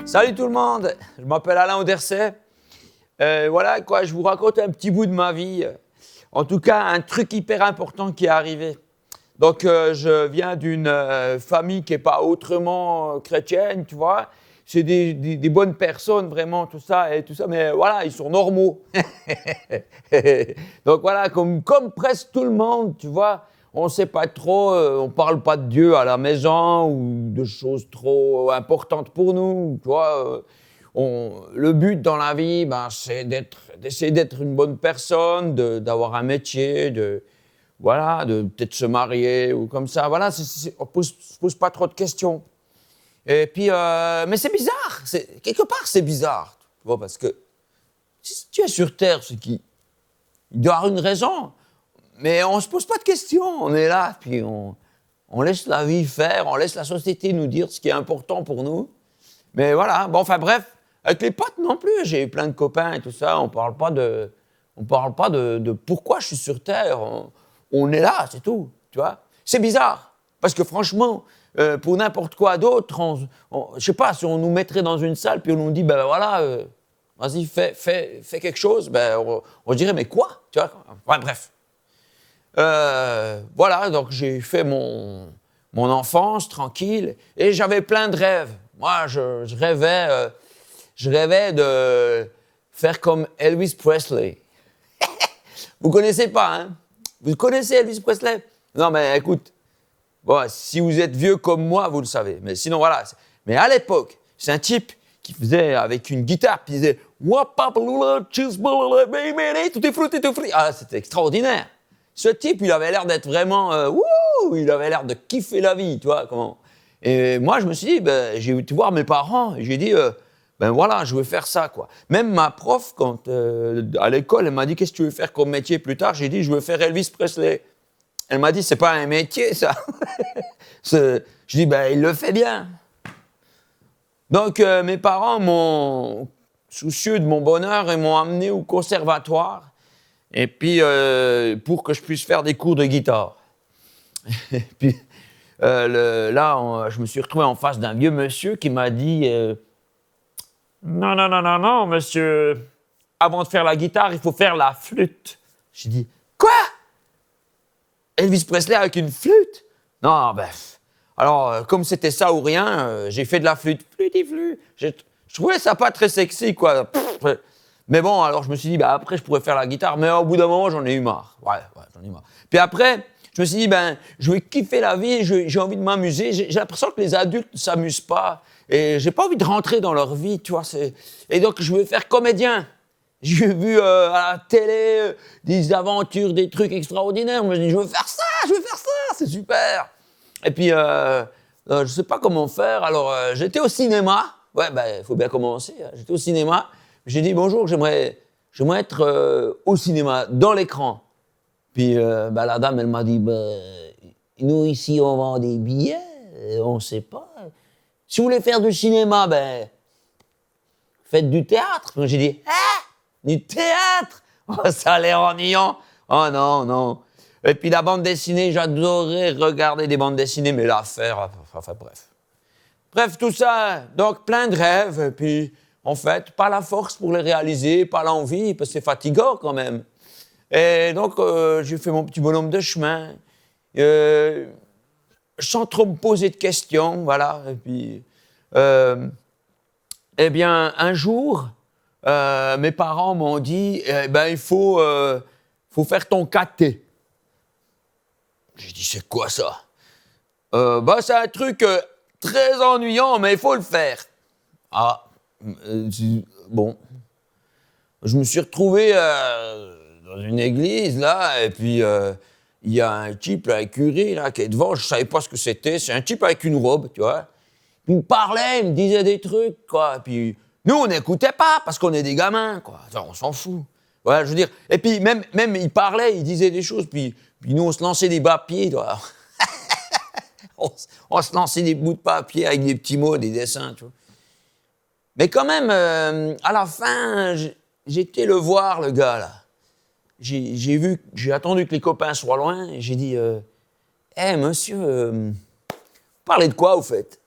Salut tout le monde, je m'appelle Alain Auderset. Voilà quoi, je vous raconte un petit bout de ma vie. En tout cas, un truc hyper important qui est arrivé. Donc, je viens d'une famille qui n'est pas autrement chrétienne, tu vois. C'est des bonnes personnes, vraiment, tout ça, mais voilà, ils sont normaux. Donc voilà, comme presque tout le monde, tu vois, on ne sait pas trop, on ne parle pas de Dieu à la maison ou de choses trop importantes pour nous, tu vois. Le but dans la vie, c'est d'essayer d'être une bonne personne, d'avoir un métier, de peut-être se marier ou comme ça. Voilà, on ne se pose pas trop de questions. Et puis, mais c'est bizarre. Quelque part, c'est bizarre. Tu vois, parce que si tu es sur Terre, c'est qu'il doit y avoir une raison. Mais on ne se pose pas de questions. On est là, puis on laisse la vie faire, on laisse la société nous dire ce qui est important pour nous. Mais voilà, bon, enfin bref, avec les potes non plus, j'ai eu plein de copains et tout ça, on parle pas de pourquoi je suis sur Terre. On est là, c'est tout, tu vois. C'est bizarre, parce que franchement, pour n'importe quoi d'autre, je sais pas, si on nous mettrait dans une salle, puis on nous dit, ben voilà, vas-y, fais quelque chose, on dirait, mais quoi, tu vois. Ouais, bref. Voilà, donc j'ai fait mon enfance tranquille, et j'avais plein de rêves. Moi, je rêvais de faire comme Elvis Presley. Vous connaissez pas, hein? Vous connaissez Elvis Presley? Non, mais écoute, bon, si vous êtes vieux comme moi, vous le savez. Mais sinon, voilà. Mais à l'époque, c'est un type qui faisait avec une guitare, puis il disait tout est fruité, tout fruité. Ah, c'était extraordinaire. Ce type, il avait l'air d'être vraiment, il avait l'air de kiffer la vie, tu vois, comment. Et moi, je me suis dit, j'ai été voir mes parents, et j'ai dit, voilà, je veux faire ça, quoi. Même ma prof, quand, à l'école, elle m'a dit, qu'est-ce que tu veux faire comme métier plus tard? J'ai dit, je veux faire Elvis Presley. Elle m'a dit, c'est pas un métier, ça. Je dis, il le fait bien. Donc, mes parents soucieux de mon bonheur, ils m'ont amené au conservatoire. Et puis, pour que je puisse faire des cours de guitare. Et puis, je me suis retrouvé en face d'un vieux monsieur qui m'a dit non, monsieur. Avant de faire la guitare, il faut faire la flûte. J'ai dit, quoi? Elvis Presley avec une flûte? Non, alors, comme c'était ça ou rien, j'ai fait de la flûte. Je trouvais ça pas très sexy, quoi. Mais bon, alors je me suis dit, après, je pourrais faire la guitare. Mais au bout d'un moment, j'en ai eu marre. Ouais, j'en ai eu marre. Puis après, je me suis dit, je vais kiffer la vie, j'ai envie de m'amuser. J'ai l'impression que les adultes ne s'amusent pas. Et j'ai pas envie de rentrer dans leur vie, tu vois. Et donc, je veux faire comédien. J'ai vu à la télé des aventures, des trucs extraordinaires. Je me dis, je veux faire ça, c'est super. Et puis, je sais pas comment faire. Alors, j'étais au cinéma. Ouais, il faut bien commencer. Hein. J'étais au cinéma. J'ai dit, bonjour, j'aimerais être au cinéma, dans l'écran. Puis, la dame, elle m'a dit, nous, ici, on vend des billets. On ne sait pas. Si vous voulez faire du cinéma, faites du théâtre. J'ai dit, du théâtre? Oh, ça a l'air ennuyant. Oh non. Et puis la bande dessinée, j'adorais regarder des bandes dessinées, mais l'affaire, enfin bref. Bref, tout ça, donc plein de rêves, et puis en fait, pas la force pour les réaliser, pas l'envie, parce que c'est fatigant quand même. Et donc, j'ai fait mon petit bonhomme de chemin, sans trop me poser de questions, voilà. Et puis, eh bien, un jour, mes parents m'ont dit, il faut faire ton caté. J'ai dit, c'est quoi ça? C'est un truc très ennuyant, mais il faut le faire. Ah, bon. Je me suis retrouvé dans une église, là, et puis il y a un type, là, un curé, là, qui est devant, je savais pas ce que c'était. C'est un type avec une robe, tu vois. Il me parlait, il me disait des trucs, quoi. Puis nous, on n'écoutait pas, parce qu'on est des gamins, quoi. Enfin, on s'en fout. Voilà, je veux dire. Et puis, même il parlait, il disait des choses, puis nous, on se lançait des papiers, toi. on se lançait des bouts de papier avec des petits mots, des dessins, tu vois. Mais quand même, à la fin, j'étais le voir, le gars, là. J'ai attendu que les copains soient loin, et j'ai dit, monsieur, parlez de quoi, vous faites?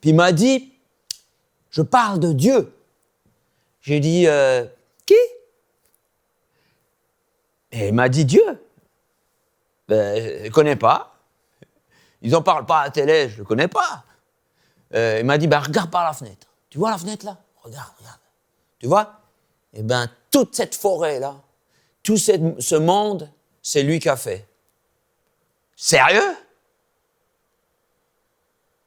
Puis il m'a dit, Je parle de Dieu. J'ai dit, qui? Et il m'a dit Dieu. Ben, je ne connais pas. Ils n'en parlent pas à la télé, je ne le connais pas. Il m'a dit, ben, regarde par la fenêtre. Tu vois la fenêtre là? Regarde. Tu vois? Eh bien, toute cette forêt-là, tout ce monde, c'est lui qui a fait. Sérieux?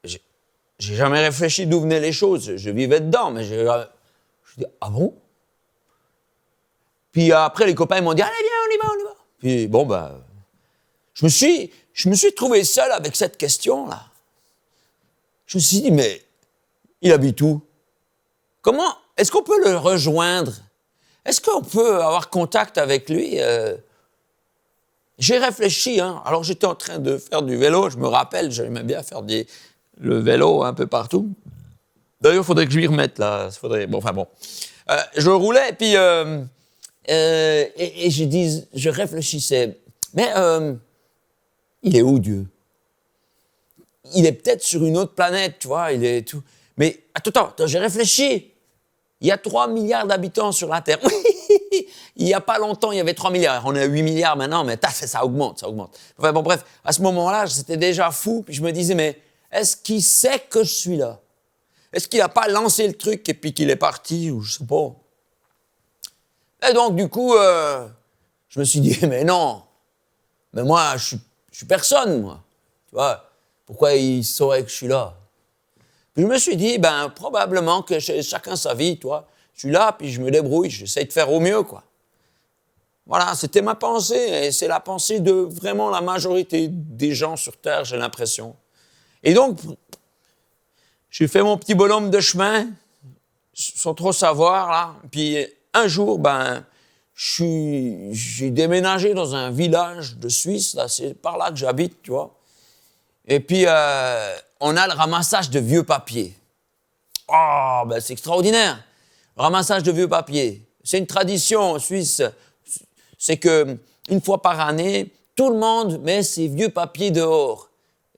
J'ai jamais réfléchi d'où venaient les choses. Je vivais dedans, mais je dis, ah bon? Puis après, les copains m'ont dit, allez, viens, on y va. Puis bon, ben, je me suis trouvé seul avec cette question-là. Je me suis dit, mais il habite où? Comment? Est-ce qu'on peut le rejoindre? Est-ce qu'on peut avoir contact avec lui? J'ai réfléchi, hein. Alors j'étais en train de faire du vélo, je me rappelle, j'aimais bien faire le vélo un peu partout. D'ailleurs, il faudrait que je m'y remette, là. Je roulais, et puis je réfléchissais. Mais il est où, Dieu? Il est peut-être sur une autre planète, tu vois, il est tout. Mais attends, j'ai réfléchi. Il y a 3 milliards d'habitants sur la Terre. Il n'y a pas longtemps, il y avait 3 milliards. On est à 8 milliards maintenant, mais ça augmente. Enfin bon, bref, à ce moment-là, c'était déjà fou. Puis je me disais, mais est-ce qu'il sait que je suis là? Est-ce qu'il n'a pas lancé le truc et puis qu'il est parti, ou je sais pas? Et donc, du coup, je me suis dit, mais non. Mais moi, je suis personne, moi. Tu vois, pourquoi il saurait que je suis là? Puis je me suis dit, ben, probablement que chacun sa vie, toi. Je suis là, puis je me débrouille, j'essaie de faire au mieux, quoi. Voilà, c'était ma pensée, et c'est la pensée de vraiment la majorité des gens sur Terre, j'ai l'impression. Et donc, j'ai fait mon petit bonhomme de chemin, sans trop savoir, là. Puis un jour, ben, j'ai déménagé dans un village de Suisse, là, c'est par là que j'habite, tu vois. Et puis, on a le ramassage de vieux papiers. Oh, ben c'est extraordinaire. Le ramassage de vieux papiers. C'est une tradition en Suisse. C'est que une fois par année, tout le monde met ses vieux papiers dehors.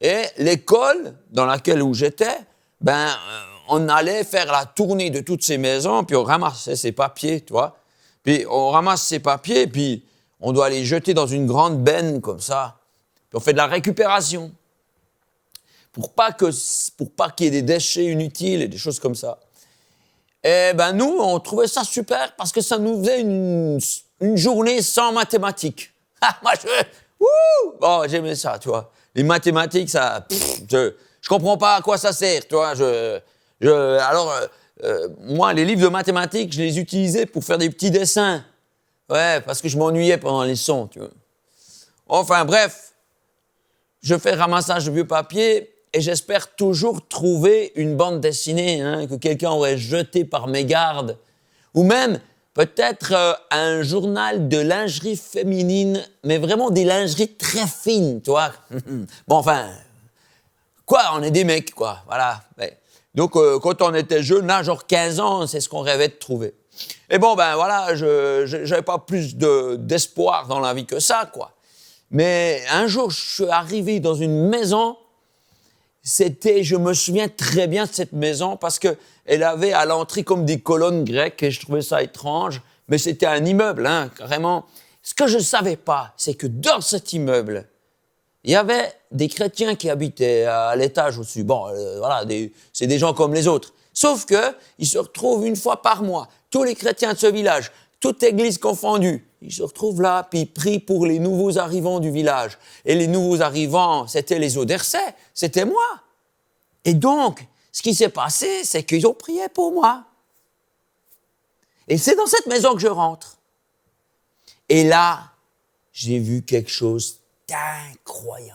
Et l'école dans laquelle où j'étais, ben, on allait faire la tournée de toutes ces maisons, puis on ramassait ces papiers, tu vois. Puis on ramasse ces papiers, puis on doit les jeter dans une grande benne comme ça. Puis on fait de la récupération. Pour pas qu'il y ait des déchets inutiles et des choses comme ça. Et ben nous, on trouvait ça super parce que ça nous faisait une journée sans mathématiques. Moi, bon, j'aimais ça, tu vois. Les mathématiques, ça, je comprends pas à quoi ça sert, tu vois. Moi, les livres de mathématiques, je les utilisais pour faire des petits dessins. Ouais, parce que je m'ennuyais pendant les leçons, tu vois. Enfin, bref, je fais ramassage de vieux papiers. Et j'espère toujours trouver une bande dessinée que quelqu'un aurait jetée par mégarde. Ou même, peut-être un journal de lingerie féminine, mais vraiment des lingeries très fines, tu vois. Bon, enfin, quoi, on est des mecs, quoi, voilà. Ouais. Donc, quand on était jeune, là, genre 15 ans, c'est ce qu'on rêvait de trouver. Et bon, ben voilà, je n'avais pas plus d'espoir dans la vie que ça, quoi. Mais un jour, je suis arrivé dans une maison. Je me souviens très bien de cette maison parce qu'elle avait à l'entrée comme des colonnes grecques et je trouvais ça étrange, mais c'était un immeuble, carrément. Ce que je ne savais pas, c'est que dans cet immeuble, il y avait des chrétiens qui habitaient à l'étage au-dessus. Bon, voilà, c'est des gens comme les autres. Sauf qu'ils se retrouvent une fois par mois, tous les chrétiens de ce village, toute église confondue. Ils se retrouvent là, puis ils prient pour les nouveaux arrivants du village. Et les nouveaux arrivants, c'était les Odersais, c'était moi. Et donc, ce qui s'est passé, c'est qu'ils ont prié pour moi. Et c'est dans cette maison que je rentre. Et là, j'ai vu quelque chose d'incroyable.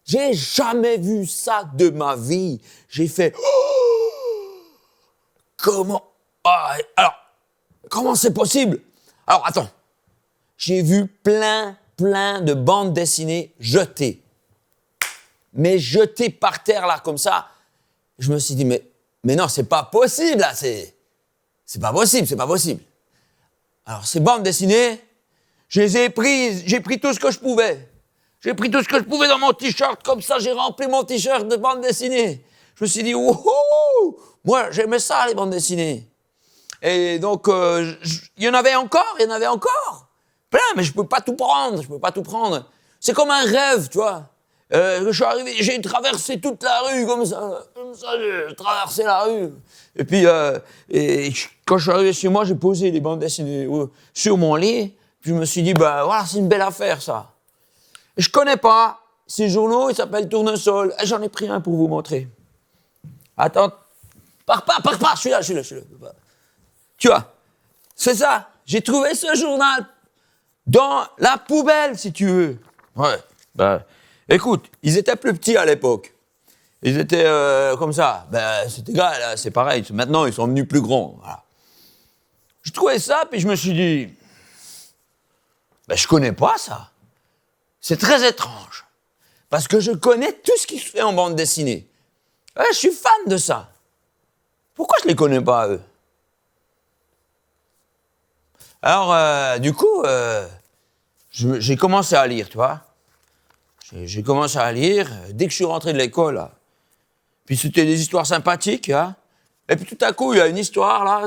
J'ai jamais vu ça de ma vie. J'ai fait... Oh, comment c'est possible? Alors, attends. J'ai vu plein de bandes dessinées jetées. Mais jetées par terre, là, comme ça. Je me suis dit, mais non, c'est pas possible, là. C'est pas possible. Alors, ces bandes dessinées, je les ai prises. J'ai pris tout ce que je pouvais. J'ai pris tout ce que je pouvais dans mon t-shirt. Comme ça, j'ai rempli mon t-shirt de bandes dessinées. Je me suis dit, wouhou, moi, j'aimais ça, les bandes dessinées. Et donc, il y en avait encore. Plein, mais je peux pas tout prendre. C'est comme un rêve, tu vois. Je suis arrivé, j'ai traversé toute la rue comme ça, j'ai traversé la rue. Et puis, quand je suis arrivé chez moi, j'ai posé les bandes dessinées sur mon lit. Puis je me suis dit, ben voilà, c'est une belle affaire, ça. Et je connais pas ces journaux, ils s'appellent Tournesol. Et j'en ai pris un pour vous montrer. Attends, pars pas, je suis là. Tu vois, c'est ça. J'ai trouvé ce journal dans la poubelle, si tu veux. Ouais, ben, écoute, ils étaient plus petits à l'époque. Ils étaient comme ça. Ben, c'est égal, hein, c'est pareil. Maintenant, ils sont devenus plus grands. Voilà. Je trouvais ça, puis je me suis dit, ben, je connais pas ça. C'est très étrange. Parce que je connais tout ce qui se fait en bande dessinée. Ouais, je suis fan de ça. Pourquoi je les connais pas, eux? Alors, du coup, j'ai commencé à lire, tu vois. J'ai commencé à lire dès que je suis rentré de l'école, là. Puis c'était des histoires sympathiques, hein. Et puis tout à coup, il y a une histoire, là,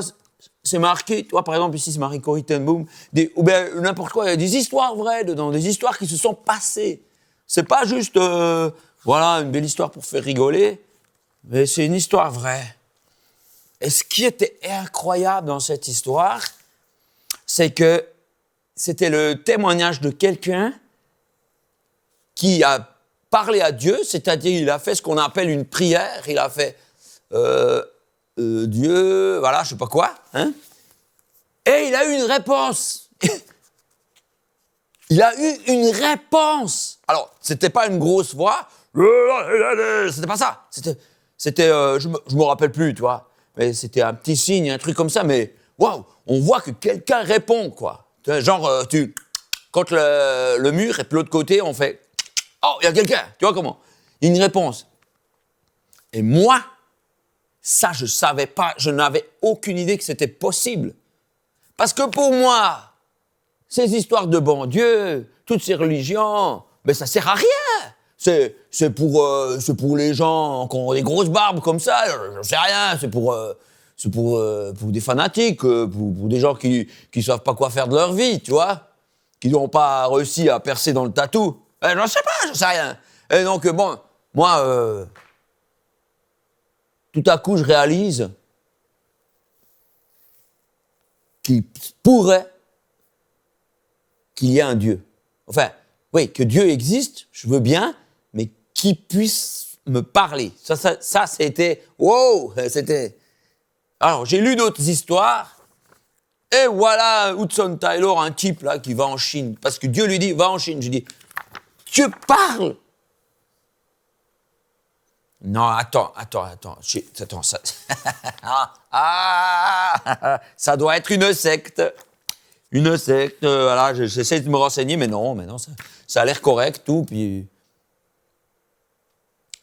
c'est marqué, tu vois, par exemple, ici, c'est marqué Corrie ten Boom, ou bien n'importe quoi, il y a des histoires vraies dedans, des histoires qui se sont passées. C'est pas juste, voilà, une belle histoire pour faire rigoler, mais c'est une histoire vraie. Et ce qui était incroyable dans cette histoire, c'est que c'était le témoignage de quelqu'un qui a parlé à Dieu, c'est-à-dire il a fait ce qu'on appelle une prière, il a fait Dieu, voilà, je sais pas quoi, hein, et il a eu une réponse. Il a eu une réponse. Alors, c'était pas une grosse voix, c'était pas ça, c'était je me rappelle plus, tu vois, mais c'était un petit signe, un truc comme ça, mais waouh, on voit que quelqu'un répond, quoi. Genre, tu contre le mur, et puis de l'autre côté, on fait « Oh, il y a quelqu'un !» Tu vois comment? Une réponse. Et moi, ça, je savais pas, je n'avais aucune idée que c'était possible. Parce que pour moi, ces histoires de bon Dieu, toutes ces religions, mais ça sert à rien. C'est pour les gens qui ont des grosses barbes comme ça, je sais rien, c'est pour des fanatiques, pour des gens qui savent pas quoi faire de leur vie, tu vois, qui n'ont pas réussi à percer dans le tatou. J'en sais pas, j'en sais rien. Et donc, bon, moi, tout à coup, je réalise qu'il pourrait qu'il y ait un Dieu. Enfin, oui, que Dieu existe, je veux bien, mais qu'il puisse me parler. Ça c'était... Wow, c'était... Alors, j'ai lu d'autres histoires, et voilà Hudson Taylor, un type là qui va en Chine, parce que Dieu lui dit, va en Chine. Je dis, Dieu parle. Non, attends, ça... ça doit être une secte. Une secte, voilà, j'essaie de me renseigner, mais non, ça a l'air correct, tout, puis...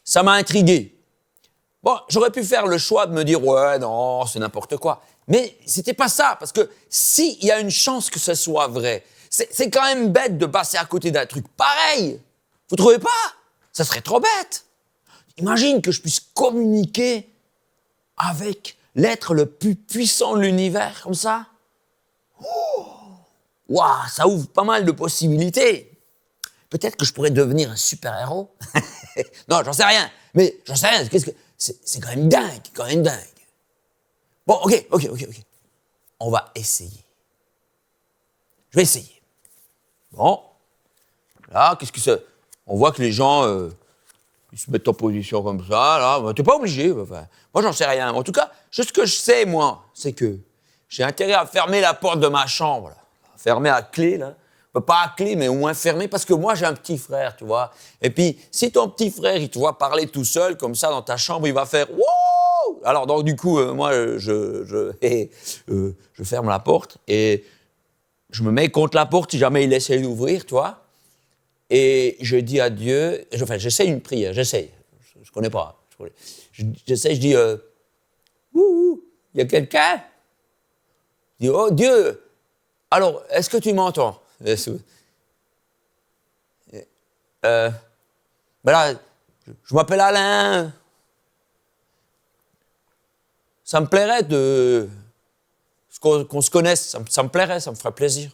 Ça m'a intrigué. Bon, j'aurais pu faire le choix de me dire, ouais, non, c'est n'importe quoi. Mais c'était pas ça, parce que s'il y a une chance que ce soit vrai, c'est quand même bête de passer à côté d'un truc pareil. Vous trouvez pas? Ça serait trop bête. Imagine que je puisse communiquer avec l'être le plus puissant de l'univers, comme ça. Waouh, ça ouvre pas mal de possibilités. Peut-être que je pourrais devenir un super-héros. Non, j'en sais rien. Mais j'en sais rien. C'est quand même dingue, Bon, ok. On va essayer. Je vais essayer. Bon. Là, qu'est-ce que c'est? On voit que les gens, ils se mettent en position comme ça, là. T'es pas obligé. Enfin, moi, j'en sais rien. En tout cas, ce que je sais, moi, c'est que j'ai intérêt à fermer la porte de ma chambre, là. Fermé à clé, là. Pas à clé, mais au moins fermé, parce que moi, j'ai un petit frère, tu vois. Et puis, si ton petit frère, il te voit parler tout seul, comme ça, dans ta chambre, il va faire « Wouh !» Alors, donc, du coup, moi, je ferme la porte et je me mets contre la porte si jamais il essaie d'ouvrir, tu vois. Et je dis à Dieu... Enfin, j'essaie une prière, j'essaie. Je connais pas. J'essaie, je dis « Wouh, il y a quelqu'un ?» Je dis « Oh, Dieu !» Alors, est-ce que tu m'entends? Ben là, je m'appelle Alain. ça me plairait qu'on se connaisse, ça me plairait, ça me ferait plaisir.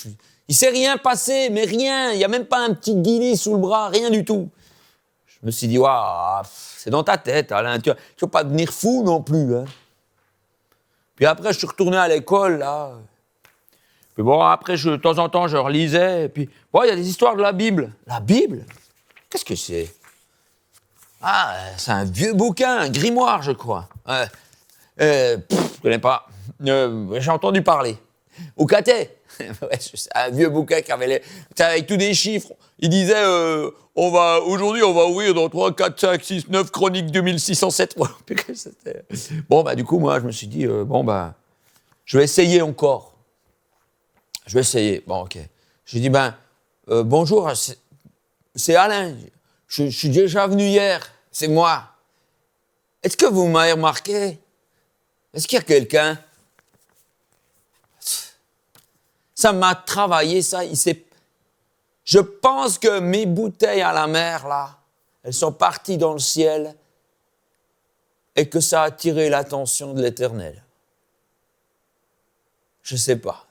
Il ne s'est rien passé, mais rien, il n'y a même pas un petit guillis sous le bras, rien du tout. Je me suis dit, waouh, c'est dans ta tête, Alain, tu ne vas pas devenir fou non plus. Hein. Puis après, je suis retourné à l'école, là. Puis bon, après, de temps en temps, je relisais. Et puis, bon, il y a des histoires de la Bible. La Bible? Qu'est-ce que c'est? Ah, c'est un vieux bouquin, un grimoire, je crois. Je ne connais pas. J'ai entendu parler. Au caté. Ouais, c'est un vieux bouquin qui avait avec tous des chiffres. Il disait, aujourd'hui, on va ouvrir dans 3, 4, 5, 6, 9 Chroniques 2607. Bon, bah, du coup, moi, je me suis dit, je vais essayer encore. Je vais essayer. Bon, ok. J'ai dit, bonjour, c'est Alain. Je suis déjà venu hier. C'est moi. Est-ce que vous m'avez remarqué? Est-ce qu'il y a quelqu'un? Ça m'a travaillé, ça. Je pense que mes bouteilles à la mer, là, elles sont parties dans le ciel et que ça a attiré l'attention de l'Éternel. Je sais pas.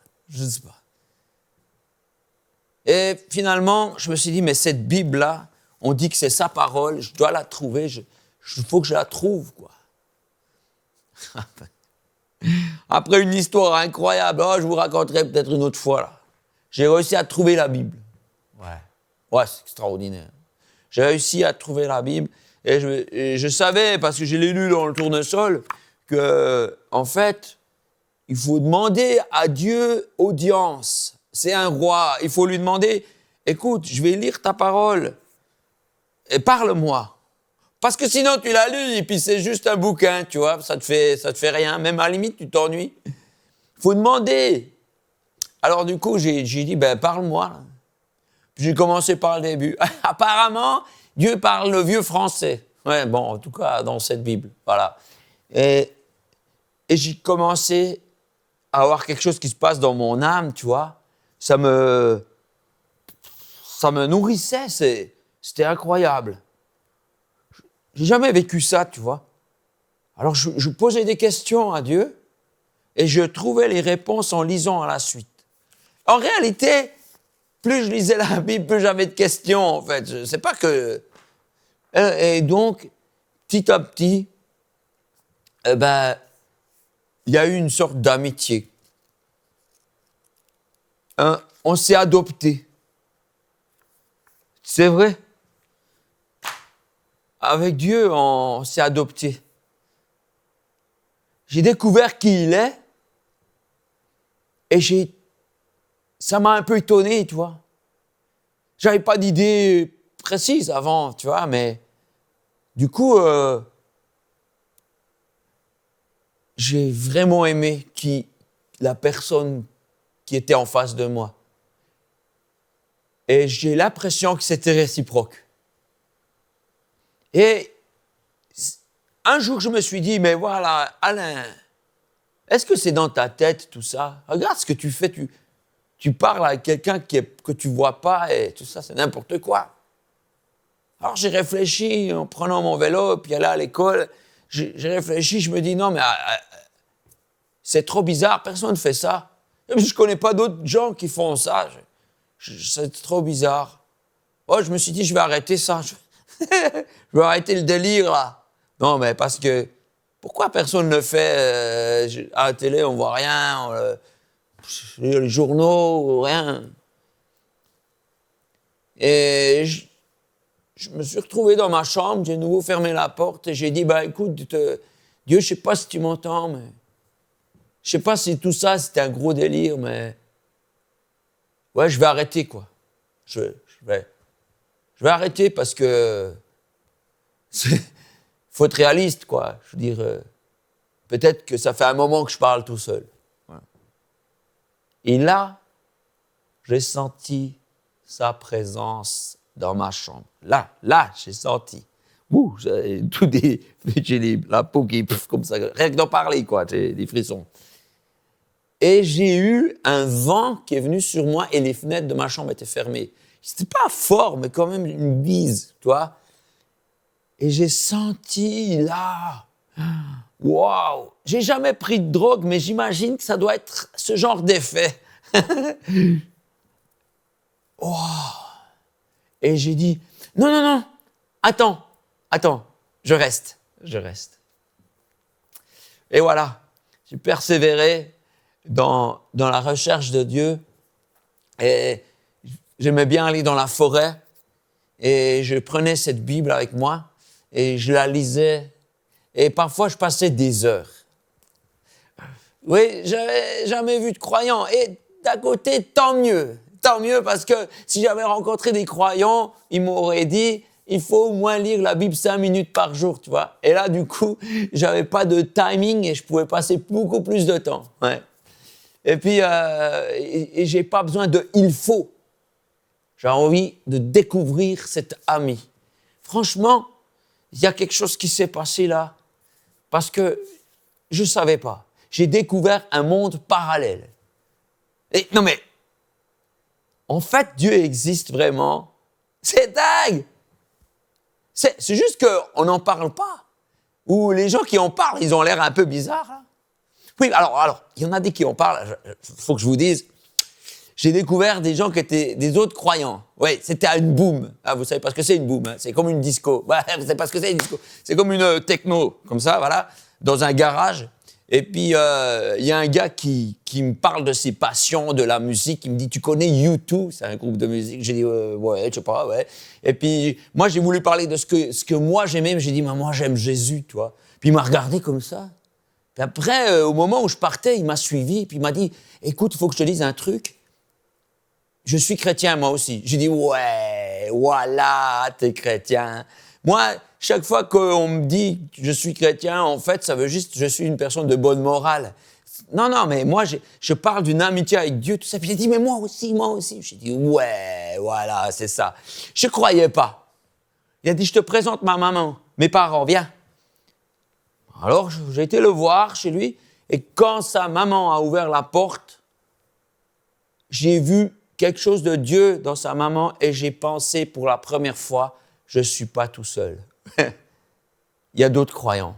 Et finalement, je me suis dit, mais cette Bible-là, on dit que c'est sa parole, je dois la trouver, il faut que je la trouve, quoi. Après une histoire incroyable, je vous raconterai peut-être une autre fois, là. J'ai réussi à trouver la Bible. Ouais, c'est extraordinaire. J'ai réussi à trouver la Bible et je savais, parce que je l'ai lu dans le tournesol, que, en fait, il faut demander à Dieu audience. C'est un roi. Il faut lui demander, écoute, je vais lire ta parole et parle-moi. Parce que sinon, tu l'as lu et puis c'est juste un bouquin, tu vois, ça te fait rien. Même à la limite, tu t'ennuies. Il faut demander. Alors du coup, j'ai dit, parle-moi. Puis j'ai commencé par le début. Apparemment, Dieu parle le vieux français. Ouais, bon, en tout cas, dans cette Bible. Voilà. Et j'ai commencé à avoir quelque chose qui se passe dans mon âme, tu vois. Ça me nourrissait, c'était incroyable. J'ai jamais vécu ça, tu vois. Alors, je posais des questions à Dieu et je trouvais les réponses en lisant à la suite. En réalité, plus je lisais la Bible, plus j'avais de questions, en fait. C'est pas que... Et donc, petit à petit, il y a eu une sorte d'amitié. On s'est adoptés. C'est vrai. Avec Dieu, on s'est adoptés. J'ai découvert qui il est et ça m'a un peu étonné, tu vois. J'avais pas d'idée précise avant, tu vois, mais du coup, j'ai vraiment aimé la personne qui était en face de moi. Et j'ai l'impression que c'était réciproque. Et un jour, je me suis dit, mais voilà, Alain, est-ce que c'est dans ta tête tout ça? Regarde ce que tu fais, tu parles à quelqu'un que tu ne vois pas et tout ça, c'est n'importe quoi. Alors j'ai réfléchi en prenant mon vélo, puis aller à l'école, j'ai réfléchi, je me dis, non, mais c'est trop bizarre, personne ne fait ça. Je ne connais pas d'autres gens qui font ça, c'est trop bizarre. Oh, je me suis dit, je vais arrêter ça. Je vais arrêter le délire, là. Non, mais parce que... Pourquoi personne ne le fait à la télé, on ne voit rien, les journaux, rien. Et je me suis retrouvé dans ma chambre, j'ai de nouveau fermé la porte et j'ai dit, écoute, Dieu, je ne sais pas si tu m'entends, mais... Je ne sais pas si tout ça, c'était un gros délire, mais... Ouais, je vais arrêter, quoi. Je vais arrêter parce que... faut être réaliste, quoi. Je veux dire, peut-être que ça fait un moment que je parle tout seul. Voilà. Et là, j'ai senti sa présence dans ma chambre. Là, j'ai senti. Ouh, j'ai la peau qui est comme ça. Rien que d'en parler, quoi. J'ai des frissons. Et j'ai eu un vent qui est venu sur moi et les fenêtres de ma chambre étaient fermées. C'était pas fort, mais quand même une bise, tu vois. Et j'ai senti là, waouh, j'ai jamais pris de drogue, mais j'imagine que ça doit être ce genre d'effet. Wow. Et j'ai dit, non, attends, je reste. Et voilà, j'ai persévéré dans la recherche de Dieu et j'aimais bien aller dans la forêt et je prenais cette Bible avec moi et je la lisais et parfois je passais des heures. Oui, j'avais jamais vu de croyants et d'à côté, tant mieux parce que si j'avais rencontré des croyants, ils m'auraient dit il faut au moins lire la Bible 5 minutes par jour, tu vois. Et là, du coup, j'avais pas de timing et je pouvais passer beaucoup plus de temps. Ouais. Et puis, et j'ai pas besoin de « il faut ». J'ai envie de découvrir cet ami. Franchement, il y a quelque chose qui s'est passé là parce que je savais pas. J'ai découvert un monde parallèle. Et non mais, en fait, Dieu existe vraiment. C'est dingue! C'est juste qu'on n'en parle pas. Ou les gens qui en parlent, ils ont l'air un peu bizarres. Hein. Oui, alors, il y en a des qui en parlent. Il faut que je vous dise. J'ai découvert des gens qui étaient des autres croyants. Oui, c'était une boom. Ah, vous savez pas ce que c'est une boom. Hein. C'est comme une disco. Ouais, vous savez pas ce que c'est une disco. C'est comme une techno, comme ça, voilà, dans un garage. Et puis, il y a un gars qui me parle de ses passions, de la musique. Il me dit, tu connais U2? C'est un groupe de musique. J'ai dit, ouais, je sais pas, ouais. Et puis, moi, j'ai voulu parler de ce que moi, j'aimais. Mais j'ai dit, moi, j'aime Jésus, tu vois. Puis, il m'a regardé comme ça. Puis après, au moment où je partais, il m'a suivi. Puis, il m'a dit, écoute, il faut que je te dise un truc. Je suis chrétien, moi aussi. J'ai dit, ouais, voilà, t'es chrétien. Moi, chaque fois qu'on me dit que je suis chrétien, en fait, ça veut juste que je suis une personne de bonne morale. Non, mais moi, je parle d'une amitié avec Dieu, tout ça. Puis j'ai dit, mais moi aussi. J'ai dit, ouais, voilà, c'est ça. Je ne croyais pas. Il a dit, je te présente ma maman, mes parents, viens. Alors, j'ai été le voir chez lui, et quand sa maman a ouvert la porte, j'ai vu quelque chose de Dieu dans sa maman, et j'ai pensé pour la première fois, je ne suis pas tout seul. Il y a d'autres croyants.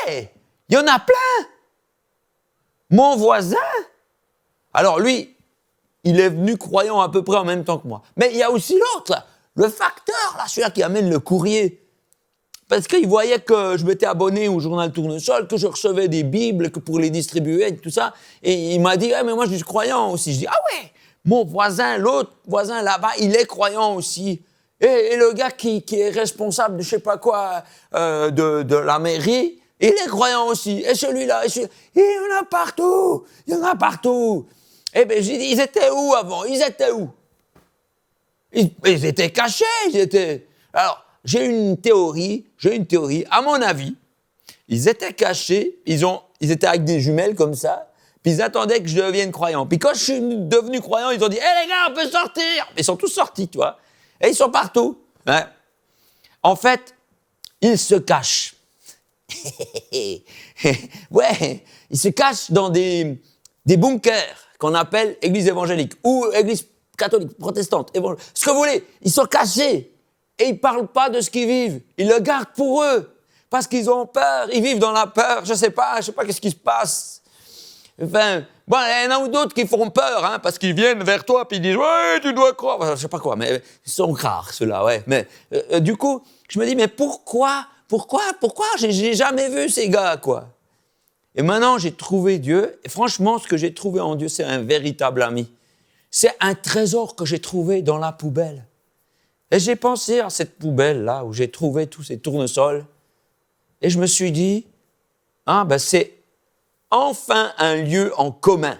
Hey, il y en a plein. Mon voisin, alors lui, il est venu croyant à peu près en même temps que moi. Mais il y a aussi l'autre, là, le facteur, là, celui-là qui amène le courrier. Parce qu'il voyait que je m'étais abonné au journal Tournesol, que je recevais des Bibles, que pour les distribuer et tout ça. Et il m'a dit, mais moi je suis croyant aussi. Je dis, ah ouais, mon voisin, l'autre voisin là-bas, il est croyant aussi. Et le gars qui est responsable de je sais pas quoi, de la mairie, il est croyant aussi. Et celui-là, il y en a partout. Eh bien, j'ai dit, ils étaient où avant? Ils étaient cachés, Alors, j'ai une théorie. À mon avis, ils étaient cachés, ils étaient avec des jumelles comme ça, puis ils attendaient que je devienne croyant. Puis quand je suis devenu croyant, ils ont dit, les gars, on peut sortir! Ils sont tous sortis, tu vois. Et ils sont partout. Hein. En fait, ils se cachent. Ouais, ils se cachent dans des bunkers qu'on appelle église évangélique ou église catholique, protestante, ce que vous voulez. Ils sont cachés et ils parlent pas de ce qu'ils vivent. Ils le gardent pour eux parce qu'ils ont peur. Ils vivent dans la peur. Je sais pas qu'est-ce qui se passe. Enfin, bon, il y en a d'autres qui font peur, hein, parce qu'ils viennent vers toi puis ils disent « Ouais, tu dois croire ». Enfin, je sais pas quoi, mais ils sont rares, ceux-là, ouais. Mais du coup, je me dis « Mais pourquoi j'ai jamais vu ces gars, quoi ?» Et maintenant, j'ai trouvé Dieu. Et franchement, ce que j'ai trouvé en Dieu, c'est un véritable ami. C'est un trésor que j'ai trouvé dans la poubelle. Et j'ai pensé à cette poubelle-là, où j'ai trouvé tous ces tournesols. Et je me suis dit « c'est enfin un lieu en commun. »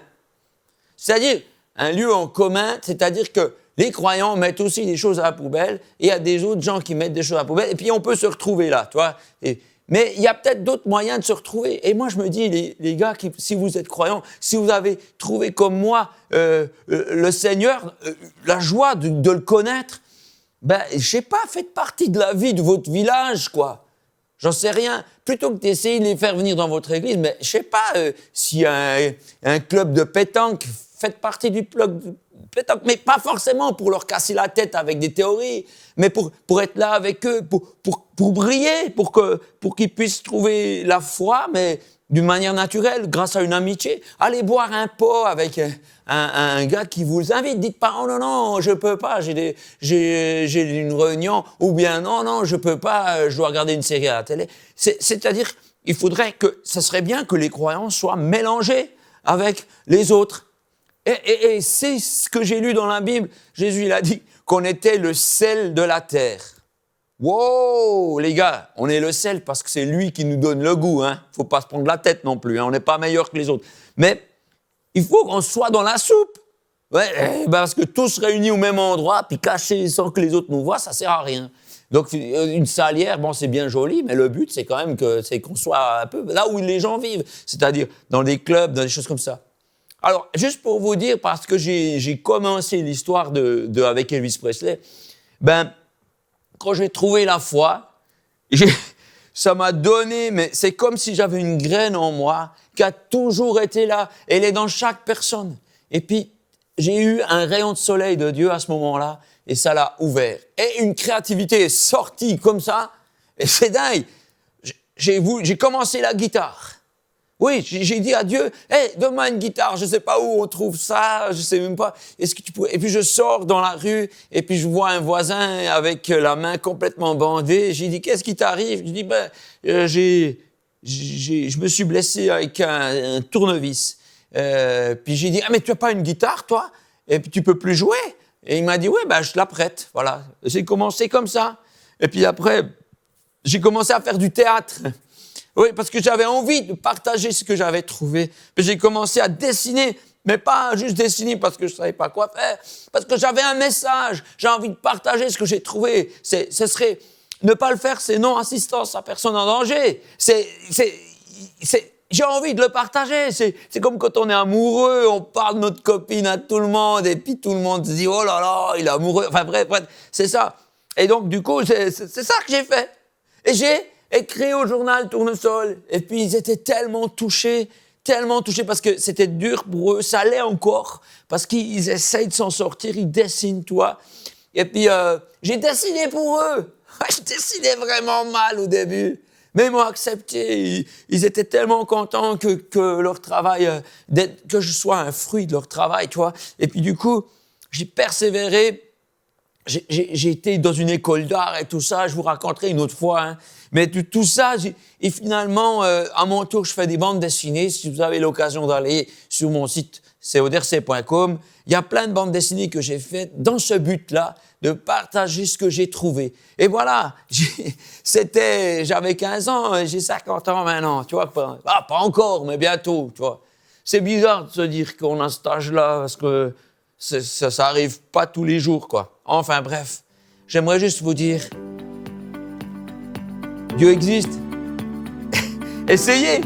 C'est-à-dire, un lieu en commun, c'est-à-dire que les croyants mettent aussi des choses à la poubelle, et il y a des autres gens qui mettent des choses à la poubelle, et puis on peut se retrouver là, tu vois. Mais il y a peut-être d'autres moyens de se retrouver. Et moi, je me dis, les gars, si vous êtes croyants, si vous avez trouvé comme moi le Seigneur, la joie de le connaître, je sais pas, faites partie de la vie de votre village, quoi. J'en sais rien. Plutôt que d'essayer de les faire venir dans votre église, mais je sais pas, s'il y a un club de pétanque, faites partie du peuple, peut-être, mais pas forcément pour leur casser la tête avec des théories, mais pour être là avec eux, pour briller, pour qu'ils puissent trouver la foi, mais d'une manière naturelle, grâce à une amitié. Allez boire un pot avec un gars qui vous invite. Dites pas, oh non, je peux pas, j'ai une réunion, ou bien non, je peux pas, je dois regarder une série à la télé. C'est-à-dire, il faudrait ça serait bien que les croyants soient mélangés avec les autres. Et c'est ce que j'ai lu dans la Bible. Jésus, il a dit qu'on était le sel de la terre. Wow, les gars, on est le sel parce que c'est lui qui nous donne le goût. Faut pas se prendre la tête non plus. On n'est pas meilleur que les autres. Mais il faut qu'on soit dans la soupe. Ouais, parce que tous réunis au même endroit, puis cachés sans que les autres nous voient, ça sert à rien. Donc une salière, bon, c'est bien joli, mais le but, c'est quand même qu'on soit un peu là où les gens vivent, c'est-à-dire dans des clubs, dans des choses comme ça. Alors, juste pour vous dire, parce que j'ai commencé l'histoire avec Elvis Presley, quand j'ai trouvé la foi, ça m'a donné, mais c'est comme si j'avais une graine en moi qui a toujours été là. Elle est dans chaque personne. Et puis, j'ai eu un rayon de soleil de Dieu à ce moment-là, et ça l'a ouvert. Et une créativité est sortie comme ça, et c'est dingue. J'ai commencé la guitare. Oui, j'ai dit à Dieu, hey, donne-moi une guitare, je sais pas où on trouve ça, je sais même pas, est-ce que tu pourrais... Et puis je sors dans la rue, et puis je vois un voisin avec la main complètement bandée, j'ai dit, qu'est-ce qui t'arrive? Je dis, je me suis blessé avec un tournevis. Puis j'ai dit, ah mais tu as pas une guitare, toi? Et puis tu peux plus jouer? Et il m'a dit, oui, je te la prête, voilà. J'ai commencé comme ça. Et puis après, j'ai commencé à faire du théâtre. Oui, parce que j'avais envie de partager ce que j'avais trouvé. Puis j'ai commencé à dessiner, mais pas juste dessiner parce que je savais pas quoi faire, parce que j'avais un message. J'ai envie de partager ce que j'ai trouvé. Ce serait ne pas le faire, c'est non-assistance à personne en danger. J'ai envie de le partager. C'est comme quand on est amoureux, on parle de notre copine à tout le monde, et puis tout le monde se dit, oh là là, il est amoureux. Enfin bref, c'est ça. Et donc, du coup, c'est ça que j'ai fait. Et j'ai écrit au journal Tournesol. Et puis, ils étaient tellement touchés parce que c'était dur pour eux. Ça allait encore, parce qu'ils essayent de s'en sortir, ils dessinent, toi. Et puis, j'ai dessiné pour eux. Je dessinais vraiment mal au début. Mais ils m'ont accepté. Ils étaient tellement contents que leur travail, que je sois un fruit de leur travail, tu vois. Et puis, du coup, j'ai persévéré. J'ai été dans une école d'art et tout ça, je vous raconterai une autre fois. Mais tout ça, et finalement, à mon tour, je fais des bandes dessinées. Si vous avez l'occasion d'aller sur mon site coderc.com, il y a plein de bandes dessinées que j'ai faites dans ce but-là, de partager ce que j'ai trouvé. Et voilà, j'avais 15 ans, j'ai 50 ans maintenant, tu vois. Pas encore, mais bientôt, tu vois. C'est bizarre de se dire qu'on a cet âge-là, parce que ça arrive pas tous les jours, quoi. Enfin, bref, j'aimerais juste vous dire, Dieu existe. Essayez.